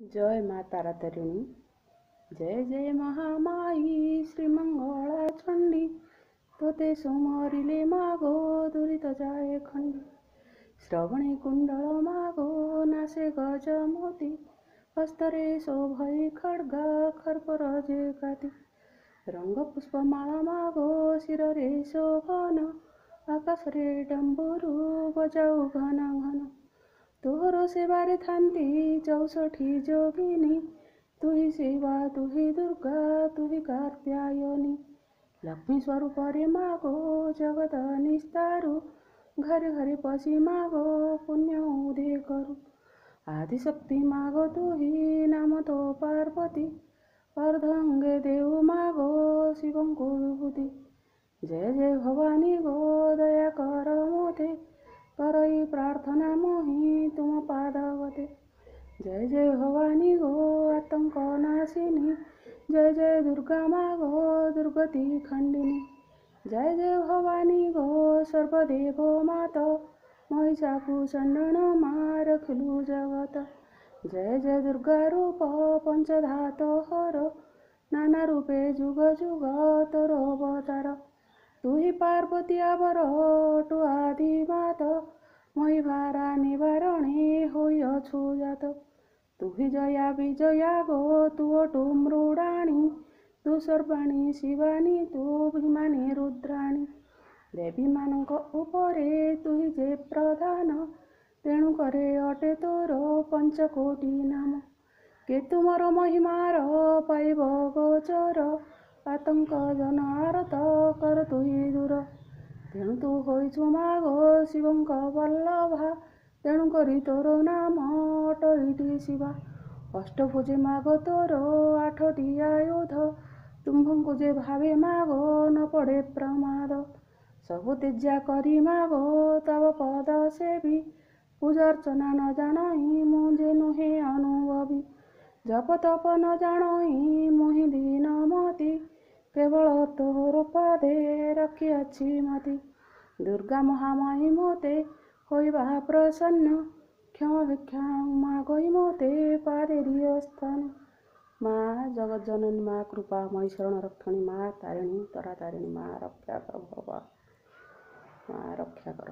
जय माँ तारा तारिणी। जय जय महामाई श्रीमंगला चंडी। तोते सुमरिले मागो दुरित जाए खंडी। श्रवणे कुंडल मागो नासे गज मोती। हस्तरे शोभई खड्ग खर्पर जे गाती। रंग पुष्पमाला मागो शिररे शोभन। आकाशरे डम्बुरु बजाऊ घन घन। तोहर सेवारे थांती 64 जोगिनी। तुही शिवा तुही दुर्गा तुही कात्यायनी। लक्ष्मी स्वरूप रे मागो जगत निस्तारू। घरे घरे पशी मागो पुण्य उदय करू। आदिशक्ती मागो तुही नाम तो पार्वती। अर्धंगे देव मागो शिवंको विभूती। जय जय भवानी गो दया कर मोते। करई प्रार्थना मोहि तुम पादवते। जय जय भवानी गो आतंक नाशिनी। जय जय दुर्गा मागो दुर्गति खंडिनी। जय जय भवानी गो सर्वदेव मात। महिषासुरनंदन मा रखिलु जगत। जय जय दुर्गा रूप पंचधात हर। नाना रूपे जुग जुग तोर अवतार। तुही पार्वती आवर टु आदि मात। महिभारा निवारणे होइअछु जात। तुही जया विजया गो तु अटु मृडाणी। तु सर्वाणी शिवानी तु भीमानी रुद्राणी। देवी मानक उपरे तुही जे प्रधान। तेणु करे अटे तोर पंचकोटी नाम। के तुमर महिमार पाइब गोचर। आतंक जन आरत कर तुही दूर। तेणु तू होइछु मागो शिवंक बल्लभा। तेणु करी तोर नाम अटईटी शिवा। अष्टभुजे मागो तोर 8टी आयुध। तुम्भଙ୍କୁ जे भावे मागो न पड़े प्रमाद। सबु तेज्या करी मागो तव पद सेवी। पूजार्चना न जानई मुझे नुहे अनुभवी। जप तप न जानई मुहि दीनमती। केवल तोहर पादे रखिअछि मति। दुर्गा महामाई मोते होइबा प्रसन्न। क्षमा भिक्षा मागई मोते पादे दिय स्थान। माँ जगत जननी माँ कृपामयी शरण रक्षणी माँ तारिणी तरा तारिणी माँ रक्षा कर भवा। माँ रक्षा कर।